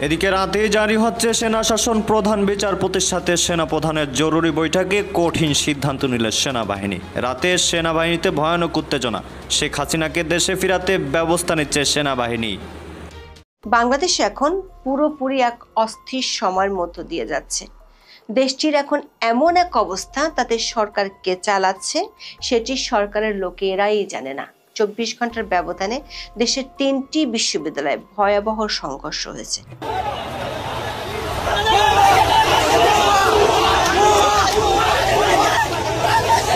এদিকে রাতে জারি হচ্ছে সেনা শাসন, প্রধান বিচারপতির সাথে সেনাপ্রধানের জরুরি বৈঠকে কঠিন সিদ্ধান্ত নিল সেনাবাহিনী। রাতে সেনাবাহিনীতে ভয়ানক উত্তেজনা, শেখ হাসিনাকে দেশে ফিরাতে ব্যবস্থা নিচ্ছে সেনাবাহিনী। বাংলাদেশ এখন পুরোপুরি এক অস্থির সময়ের মধ্য দিয়ে যাচ্ছে। দেশটির এখন এমন এক অবস্থা, তাতে সরকার কে চালাচ্ছে সেটি সরকারের লোকেরাই জানে না। 24 ঘন্টার ব্যবধানে দেশের 3টি বিশ্ববিদ্যালয়ে ভয়াবহ সংঘর্ষ হয়েছে।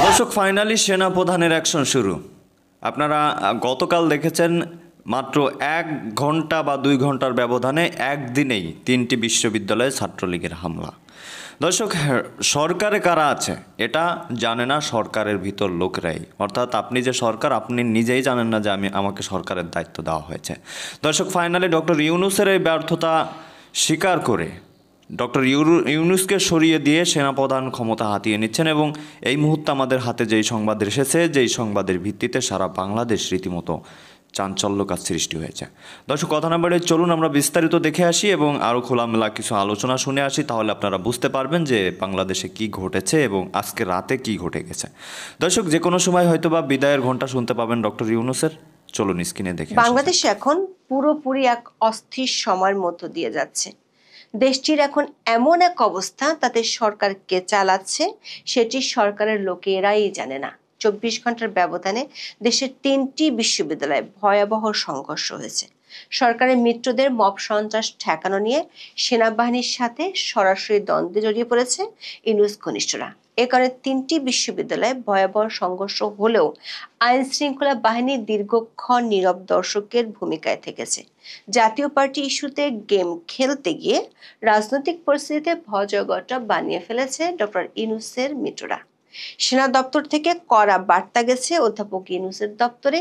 দর্শক, ফাইনালি সেনাপ্রধানের অ্যাকশন শুরু। আপনারা গতকাল দেখেছেন মাত্র 1 ঘন্টা বা 2 ঘন্টার ব্যবধানে একদিনেই 3টি বিশ্ববিদ্যালয়ে ছাত্রলীগের হামলা। দর্শক, সরকারে কারা আছে এটা জানে না সরকারের ভিতর লোকরাই, অর্থাৎ আপনি যে সরকার আপনি নিজেই জানেন না যে আমাকে সরকারের দায়িত্ব দেওয়া হয়েছে। দর্শক, ফাইনালি ডক্টর ইউনূসের এই ব্যর্থতা স্বীকার করে ডক্টর ইউনূসকে সরিয়ে দিয়ে সেনাপ্রধান ক্ষমতা হাতিয়ে নিচ্ছেন এবং এই মুহূর্তে আমাদের হাতে যেই সংবাদ এসেছে, যেই সংবাদের ভিত্তিতে সারা বাংলাদেশ রীতিমতো চাঞ্চল্যকার সৃষ্টি হয়েছে। দর্শক, কথা না বাড়িয়ে চলুন আমরা বিস্তারিত দেখে আসি এবং আরও খোলামেলা কিছু আলোচনা শুনে আসি, তাহলে আপনারা বুঝতে পারবেন যে বাংলাদেশে কি ঘটেছে এবং আজকে রাতে কি ঘটে গেছে। দর্শক, যে কোনো সময় হয়তো বা বিদায়ের ঘন্টা শুনতে পাবেন ডক্টর ইউনূসের। চলুন স্ক্রিনে দেখে। বাংলাদেশ এখন পুরোপুরি এক অস্থির সময়ের মধ্য দিয়ে যাচ্ছে। দেশটির এখন এমন এক অবস্থা, তাতে সরকার কে চালাচ্ছে সেটি সরকারের লোকেরাই জানে না। 24 ঘন্টার ব্যবধানে দেশের 3টি বিশ্ববিদ্যালয়ে ভয়াবহ সংঘর্ষ হয়েছে। সরকারের মিত্রদের মব সন্ত্রাস ঠেকানো নিয়ে সেনাবাহিনীর সাথে সরাসরি দ্বন্দ্বে জড়িয়ে পড়েছে ইউনূস ঘনিষ্ঠরা। এ কারণে 3টি বিশ্ববিদ্যালয়ে ভয়াবহ সংঘর্ষ হলেও আইন শৃঙ্খলা বাহিনী দীর্ঘক্ষণ নীরব দর্শকের ভূমিকায় থেকেছে। জাতীয় পার্টি ইস্যুতে গেম খেলতে গিয়ে রাজনৈতিক পরিস্থিতিতে ভজগটা বানিয়ে ফেলেছে ডক্টর ইউনূসের মিত্ররা। সেনা দপ্তর থেকে কড়া বার্তা গেছে অধ্যাপক ইউনূসের দপ্তরে।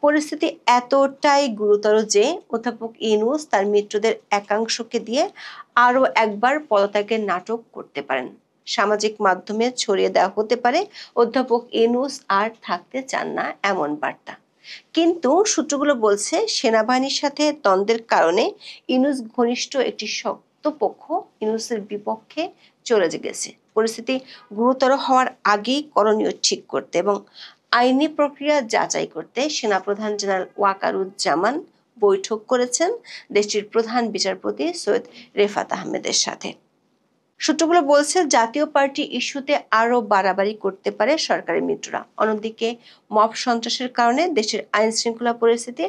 পরিস্থিতি এতটাই গুরুতর যে অধ্যাপক ইউনূস তার মিত্রদের একাংশকে দিয়ে আরও একবার পদত্যাগের নাটক করতে পারেন। সামাজিক মাধ্যমে ছড়িয়ে দেওয়া হতে পারে অধ্যাপক ইউনূস আর থাকতে চান না এমন বার্তা। কিন্তু সূত্রগুলো বলছে সেনাবাহিনীর সাথে দ্বন্দ্বের কারণে ইউনূস ঘনিষ্ঠ একটি শক্ত পক্ষ ইউনূসের বিপক্ষে চলে গেছে। পরিস্থিতি গুরুতর হওয়ার আগেই করণীয় ঠিক করতে এবং আইনি প্রক্রিয়া যাচাই করতে সেনাপ্রধান জেনারেল ওয়াকারুজ্জামান বৈঠক করেছেন দেশটির প্রধান বিচারপতি সৈয়দ রেফাত আহমেদের সাথে। সূত্রগুলো বলছে জাতীয় পার্টি ইস্যুতে আরো বাড়াবাড়ি করতে পারে সরকারি মিত্ররা। অন্যদিকে মব সন্ত্রাসের কারণে দেশের আইন শৃঙ্খলা পরিস্থিতি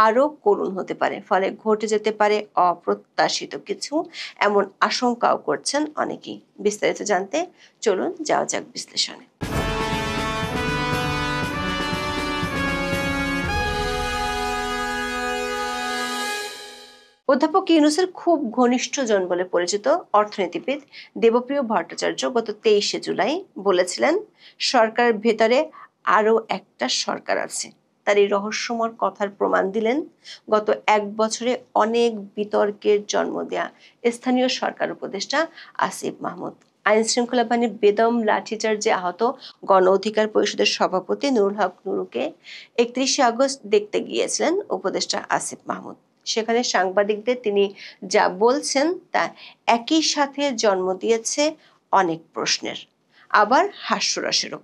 আরো করুণ হতে পারে, ফলে ঘটে যেতে পারে অপ্রত্যাশিত কিছু, এমন আশঙ্কাও করছেন অনেকেই। বিস্তারিত জানতে চলুন যাওয়া যাক বিশ্লেষণে। অধ্যাপক ইউনূসের খুব ঘনিষ্ঠজন বলে পরিচিত অর্থনীতিবিদ দেবপ্রিয় ভট্টাচার্য গত 23শে জুলাই বলেছিলেন, সরকারের ভেতরে আরো একটা সরকার আছে। তার এই রহস্যময় কথার প্রমাণ দিলেন গত 1 বছরে অনেক বিতর্কের জন্ম দেয়া স্থানীয় সরকার উপদেষ্টা আসিফ মাহমুদ। আইন শৃঙ্খলা বাহিনীর বেদম লাঠিচার্জে আহত গণ অধিকার পরিষদের সভাপতি নুরুল হক নুরুকে 31শে আগস্ট দেখতে গিয়েছিলেন উপদেষ্টা আসিফ মাহমুদ। সেখানে সাংবাদিকদের তিনি যা বলছেন তা একই সাথে জন্ম দিয়েছে অনেক প্রশ্নের, আবার হাস্যরসেরও।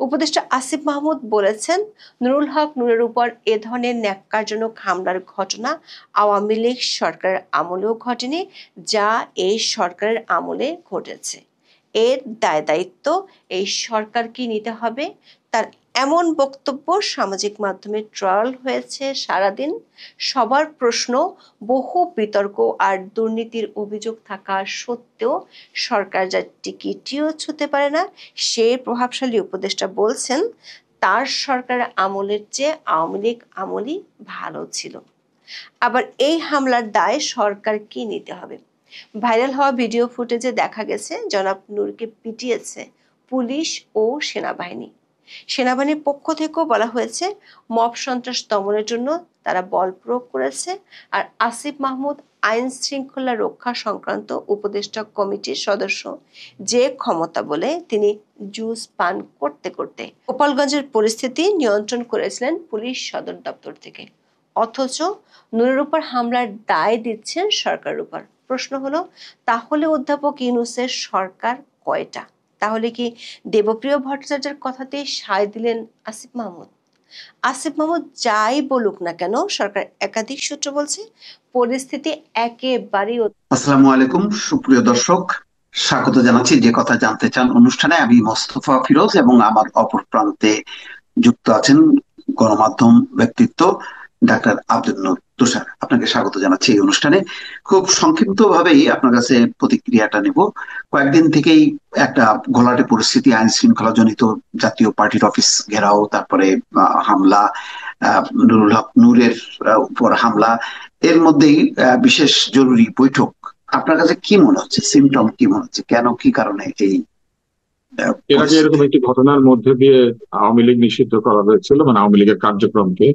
উপদেষ্টা আসিফ মাহমুদ বলেছেন, নুরুল হক নূরের উপর এ ধরনের ন্যাক্কারজনক হামলার ঘটনা আওয়ামী লীগ সরকারের আমলেও ঘটেনি, যা এই সরকারের আমলে ঘটেছে। এর দায় দায়িত্ব এই সরকারকে নিতে হবে। তার এমন বক্তব্য সামাজিক মাধ্যমে ট্রল হয়েছে সারাদিন। সবার প্রশ্ন, বহু বিতর্ক আর দুর্নীতির অভিযোগ থাকা সত্ত্বেও সরকার যা টিকিটিও ছুঁতে পারে না, সেই প্রভাবশালী উপদেষ্টা বলছেন তার সরকারের আমলের চেয়ে আওয়ামী লীগ আমলই ভালো ছিল। আবার এই হামলার দায় সরকারকে নিতে হবে। ভাইরাল হওয়া ভিডিও ফুটেজে দেখা গেছে জনাব নূরকে পিটিয়েছে পুলিশ ও সেনাবাহিনী। সেনাবাহিনীর পক্ষ থেকেও বলা হয়েছে মব সন্ত্রাস দমনের জন্য তারা বল প্রয়োগ করেছে। আর আসিফ মাহমুদ আইন শৃঙ্খলা রক্ষা সংক্রান্ত উপদেষ্টা কমিটির সদস্য, যে ক্ষমতা বলে তিনি জুস পান করতে করতে গোপালগঞ্জের পরিস্থিতি নিয়ন্ত্রণ করেছিলেন পুলিশ সদর দপ্তর থেকে। অথচ নূরের উপর হামলার দায় দিচ্ছেন সরকারের উপর। প্রশ্ন হলো, তাহলে অধ্যাপক ইউনূসের সরকার কয়টা? তাহলে কি দেবপ্রিয় ভট্টাচার্যের কথাতেই সায় দিলেন আসিফ মাহমুদ? আসিফ মাহমুদ যাই বলুক না কেন, সরকার একাধিক সূত্র বলছে পরিস্থিতি একেবারেই। আসসালামু আলাইকুম সুপ্রিয় দর্শক, স্বাগত জানাচ্ছি যে কথা জানতে চান অনুষ্ঠানে। আমি মোস্তফা ফিরোজ এবং আমার অপর প্রান্তে যুক্ত আছেন গণমাধ্যম ব্যক্তিত্ব ডাক্তার আব্দুল নূর তুষার। আপনাকে স্বাগত জানাচ্ছি এই অনুষ্ঠানে। খুব সংক্ষিপ্ত ভাবেই আপনার কাছে প্রতিক্রিয়াটা নেব। কয়েকদিন থেকেই একটা ঘোলাটে পরিস্থিতি, আইন শৃঙ্খলা জনিত, জাতীয় পার্টির অফিস ঘেরাও, তারপরে হামলা, নুরুল হক নূরের উপর হামলা, এর মধ্যেই বিশেষ জরুরি বৈঠক। আপনার কাছে কি মনে হচ্ছে, সিমটম কি মনে হচ্ছে, কেন কি কারণে এই এর আগে এরকম একটি ঘটনার মধ্যে দিয়ে আওয়ামী লীগ নিষিদ্ধ করা হয়েছিল, মানে আওয়ামী লীগের কার্যক্রমকে।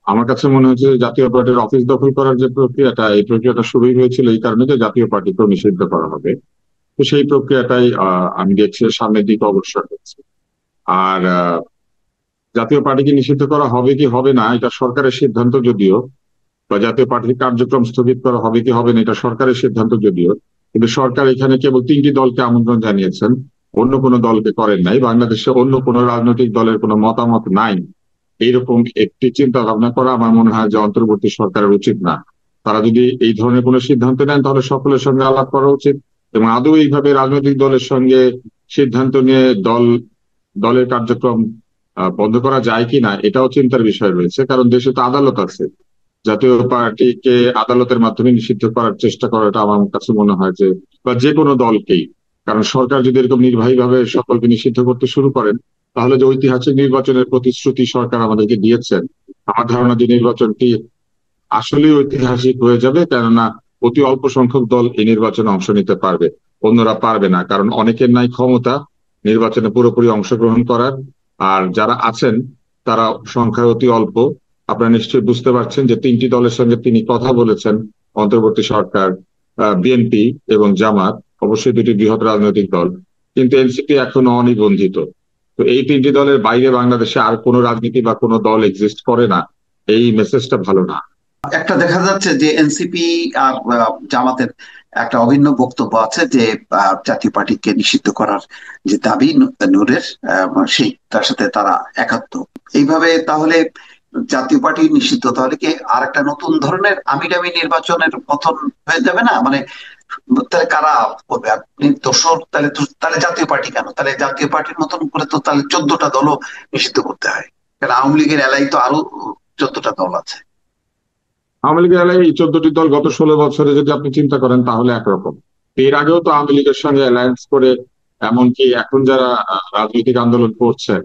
আমার কাছে মনে হচ্ছে যে জাতীয় পার্টির অফিস দখল করার যে প্রক্রিয়াটা, এই প্রক্রিয়াটা শুরুই হয়েছিল এই কারণে যে জাতীয় পার্টিকেও নিষিদ্ধ করা হবে। তো সেই প্রক্রিয়াটাই আমি দেখছি সামনের দিকে অগ্রসর হচ্ছে। আর জাতীয় পার্টিকে নিষিদ্ধ করা হবে কি হবে না এটা সরকারের সিদ্ধান্ত যদিও, বা জাতীয় পার্টির কার্যক্রম স্থগিত করা হবে কি হবে না এটা সরকারের সিদ্ধান্ত যদিও, কিন্তু সরকার এখানে কেবল 3টি দলকে আমন্ত্রণ জানিয়েছেন, অন্য কোনো দলকে করেন নাই। বাংলাদেশে অন্য কোনো রাজনৈতিক দলের কোনো মতামত নাই, এইরকম একটি চিন্তা ভাবনা করা আমার মনে হয় যে অন্তর্বর্তী সরকারের উচিত না। তারা যদি এই ধরনের কোনো সিদ্ধান্ত নেন তাহলে সকলের সঙ্গে আলাপ করা উচিত, এবং আদৌ এইভাবে রাজনৈতিক দলের সঙ্গে সিদ্ধান্ত নিয়ে দলের কার্যক্রম বন্ধ করা যায় কিনা এটাও চিন্তার বিষয় রয়েছে। কারণ দেশে তো আদালত আছে, জাতীয় পার্টিকে আদালতের মাধ্যমে নিষিদ্ধ করার চেষ্টা করাটা আমার কাছে মনে হয় যে, বা যে কোনো দলকেই, কারণ সরকার যদি এরকম নির্বাহী ভাবে সকলকে নিষিদ্ধ করতে শুরু করেন তাহলে যে ঐতিহাসিক নির্বাচনের প্রতিশ্রুতি সরকার আমাদেরকে দিয়েছেন, আমার ধারণা যে নির্বাচনটি আসলেই ঐতিহাসিক হয়ে যাবে। কেননা অতি অল্প সংখ্যক দল এই নির্বাচনে অংশ নিতে পারবে, অন্যরা পারবে না, কারণ অনেকের নাই ক্ষমতা নির্বাচনে পুরোপুরি অংশগ্রহণ করার। আর যারা আছেন তারা সংখ্যায় অতি অল্প। আপনারা নিশ্চয়ই বুঝতে পারছেন যে 3টি দলের সঙ্গে তিনি কথা বলেছেন, অন্তর্বর্তী সরকার, বিএনপি এবং জামাত, অবশ্যই 2টি বৃহৎ রাজনৈতিক দল, কিন্তু এনসিপি এখনো অনিবন্ধিত। তো এই 3টি দলের বাইরে বাংলাদেশে আর কোনো রাজনীতি বা কোনো দল এক্সিস্ট করে না, এই মেসেজটা ভালো না। একটা দেখা যাচ্ছে যে এনসিপি আর জামাতের একটা অভিন্ন বক্তব্য আছে যে জাতীয় পার্টিকে নিষিদ্ধ করার যে দাবি নূরের, সেই তার সাথে তারা একাত্ম। এইভাবে তাহলে জাতীয় পার্টি নিষিদ্ধ, তাহলে কি আর একটা নতুন ধরনের আমিরামি নির্বাচনের পতন হয়ে যাবে না? মানে তাহলে কারা করবে? আপনি দোসর, তাহলে জাতীয় পার্টি কেন? তাহলে জাতীয় পার্টির মতন করে তো তাহলে 14টা দলও নিষিদ্ধ করতে হয়, কারণ আওয়ামী লীগের এলাই তো আরো 14টা দল আছে। আওয়ামী লীগের এই 14টি দল গত 16 বছরে যদি আপনি চিন্তা করেন তাহলে একরকম। এর আগেও তো আওয়ামী লীগের সঙ্গে অ্যালায়েন্স করে, এমনকি এখন যারা রাজনৈতিক আন্দোলন করছে,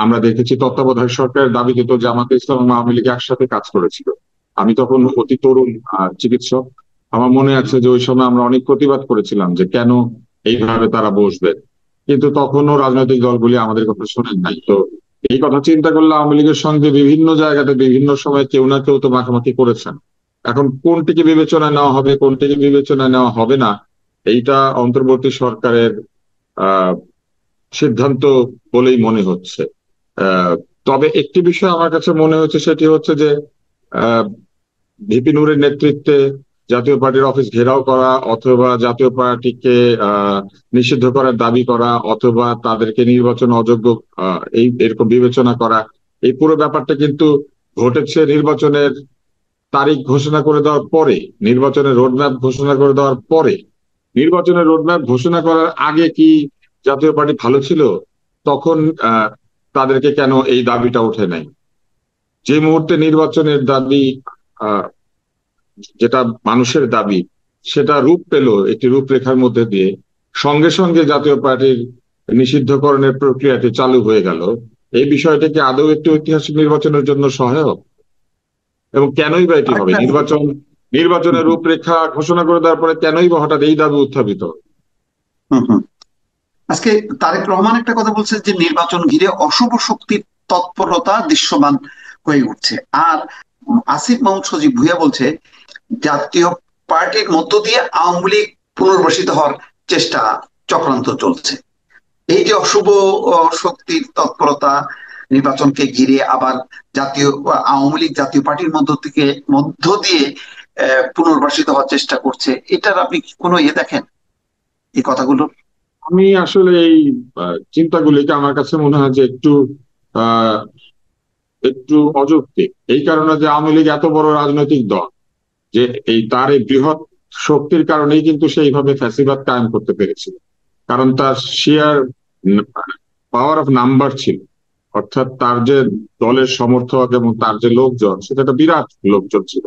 আমরা দেখেছি তত্ত্বাবধায়ক সরকারের দাবিতে তো জামাতে ইসলাম এবং আওয়ামী লীগ একসাথে কাজ করেছিল। আমি তখন অতি তরুণ চিকিৎসক, আমার মনে আছে যে ওই সময় আমরা অনেক প্রতিবাদ করেছিলাম যে কেন এইভাবে তারা বসবে, কিন্তু তখনও রাজনৈতিক দলগুলি আমাদের কথা শোনেন নাই। তো এই কথা চিন্তা করলে আওয়ামী লীগের সঙ্গে বিভিন্ন জায়গাতে বিভিন্ন সময় কেউ না কেউ তো মাখামাখি করেছেন। এখন কোনটিকে বিবেচনায় নেওয়া হবে, কোনটিকে বিবেচনায় নেওয়া হবে না, এইটা অন্তর্বর্তী সরকারের আহ সিদ্ধান্ত বলেই মনে হচ্ছে। তবে একটি বিষয় আমার কাছে মনে হচ্ছে, সেটি হচ্ছে যে আহ ভিপি নূরের নেতৃত্বে জাতীয় পার্টির অফিস ঘেরাও করা, অথবা জাতীয় পার্টিকে নিষিদ্ধ করার দাবি করা, অথবা তাদেরকে নির্বাচন অযোগ্য এই এরকম বিবেচনা করা, এই পুরো ব্যাপারটা কিন্তু ঘটেছে নির্বাচনের তারিখ ঘোষণা করে দেওয়ার পরে, নির্বাচনের রোডম্যাপ ঘোষণা করে দেওয়ার পরে। নির্বাচনের রোডম্যাপ ঘোষণা করার আগে কি জাতীয় পার্টি ভালো ছিল? তখন তাদেরকে কেন এই দাবিটা ওঠে নাই? যে মুহূর্তে নির্বাচনের দাবি, যেটা মানুষের দাবি, সেটা রূপ পেল একটি রূপরেখার মধ্যে দিয়ে, সঙ্গে সঙ্গে জাতীয় পার্টির নিষিদ্ধকরণের প্রক্রিয়াটি চালু হয়ে গেল। এই বিষয়টা কি আদৌ একটি ঐতিহাসিক নির্বাচনের জন্য সহায়ক? এবং কেনই বা এটি হবে? নির্বাচনের রূপরেখা ঘোষণা করে দেওয়ার পরে কেনই বা হঠাৎ এই দাবি উত্থাপিত? আজকে তারেক রহমান একটা কথা বলছে যে নির্বাচন ঘিরে অশুভ শক্তির তৎপরতা দৃশ্যমান হয়ে উঠছে। আর আসিফ মাহমুদ সজীব ভুঁইয়া বলছে জাতীয় পার্টির মধ্য দিয়ে আওয়ামী লীগ পুনর্বাসিত হওয়ার চেষ্টা, চক্রান্ত চলছে। এই যে অশুভ শক্তির তৎপরতা, নির্বাচনকে ঘিরে আবার জাতীয় আওয়ামী লীগ জাতীয় পার্টির মধ্য দিয়ে পুনর্বাসিত হওয়ার চেষ্টা করছে, এটার আপনি কি কোনো দেখেন এই কথাগুলো? আমি আসলে এই চিন্তাগুলিকে আমার কাছে মনে হয় যে আহ একটু অযৌক্তিক। এই কারণে যে আওয়ামী লীগ এত বড় রাজনৈতিক দল, যে তার এই বৃহৎ শক্তির কারণেই কিন্তু সেইভাবে ফ্যাসিবাদ কায়েম করতে পেরেছিল। কারণ তার শিয়ার পাওয়ার অফ নাম্বার ছিল, অর্থাৎ তার যে দলের সমর্থক এবং তার যে লোকজন, সেটা একটা বিরাট লোকজন ছিল।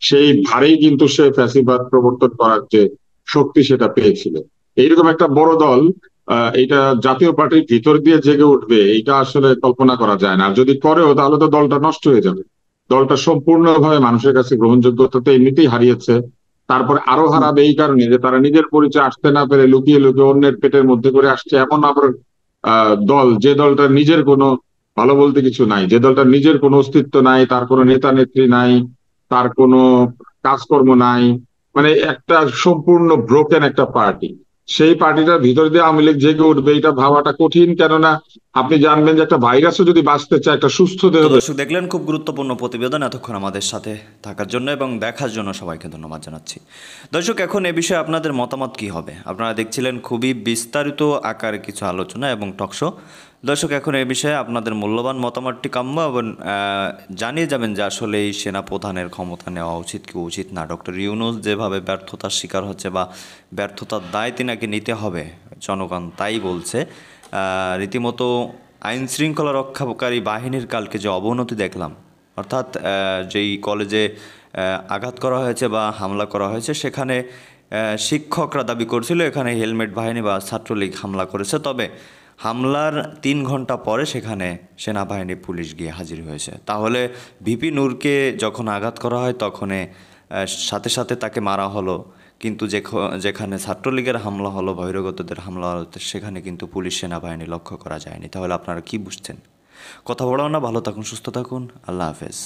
সেই ভারেই কিন্তু সে ফ্যাসিবাদ প্রবর্তন করার যে শক্তি সেটা পেয়েছিল। এইরকম একটা বড় দল এটা জাতীয় পার্টির ভিতর দিয়ে জেগে উঠবে, এটা আসলে কল্পনা করা যায় না। আর যদি করেও তাহলে তো দলটা নষ্ট হয়ে যাবে। দলটা সম্পূর্ণভাবে মানুষের কাছে গ্রহণযোগ্যতা তো এমনিতেই হারিয়েছে, তারপরে আরো হারাবে এই কারণে যে তারা নিজের পরিচয় আসতে না পেরে লুকিয়ে লুকিয়ে অন্যের পেটের মধ্যে করে আসছে। এমন আবার দল, যে দলটার নিজের কোনো ভালো বলতে কিছু নাই, যে দলটার নিজের কোনো অস্তিত্ব নাই, তার কোনো নেতা নেত্রী নাই, তার কোনো কাজকর্ম নাই, মানে একটা সম্পূর্ণ ব্রোকেন একটা পার্টি। সেই পার্টিটার ভিতর দিয়ে আওয়ামী লীগ জেগে উঠবে, এটা ভাবাটা কঠিন। কেননা আপনি জানবেন যে একটা ভাইরাসও যদি বাঁচতে চায়, একটা সুস্থ দেহ। তো দর্শক, দেখলেন খুব গুরুত্বপূর্ণ প্রতিবেদন। এতক্ষণ আমাদের সাথে থাকার জন্য এবং দেখার জন্য সবাইকে ধন্যবাদ জানাচ্ছি। দর্শক, এখন এ বিষয়ে আপনাদের মতামত কি হবে? আপনারা দেখছিলেন খুবই বিস্তারিত আকারে কিছু আলোচনা এবং টকশো। দর্শক, এখন এ বিষয়ে আপনাদের মূল্যবান মতামতটি কাম্য এবং জানিয়ে যাবেন যে আসলে এই সেনাপ্রধানের ক্ষমতা নেওয়া উচিত কি উচিত না। ডক্টর ইউনূস যেভাবে ব্যর্থতার শিকার হচ্ছে বা ব্যর্থতার দায় তিনাকে নিতে হবে, জনগণ তাই বলছে। রীতিমতো আইন শৃঙ্খলা রক্ষাকারী বাহিনীর কালকে যে অবনতি দেখলাম, অর্থাৎ যেই কলেজে আঘাত করা হয়েছে বা হামলা করা হয়েছে, সেখানে শিক্ষকরা দাবি করছিল এখানে হেলমেট বাহিনী বা ছাত্রলীগ হামলা করেছে। তবে হামলার 3 ঘন্টা পরে সেখানে সেনাবাহিনী পুলিশ গিয়ে হাজির হয়েছে। তাহলে ভিপি নূরকে যখন আঘাত করা হয় তখন সাথে সাথে তাকে মারা হলো, কিন্তু যেখানে ছাত্রলীগের হামলা হলো, বহিরাগতদের হামলা হলো, সেখানে কিন্তু পুলিশ সেনাবাহিনী লক্ষ্য করা যায়নি। তাহলে আপনারা কি বুঝছেন? কথা বলাও না, ভালো থাকুন, সুস্থ থাকুন, আল্লাহ হাফেজ।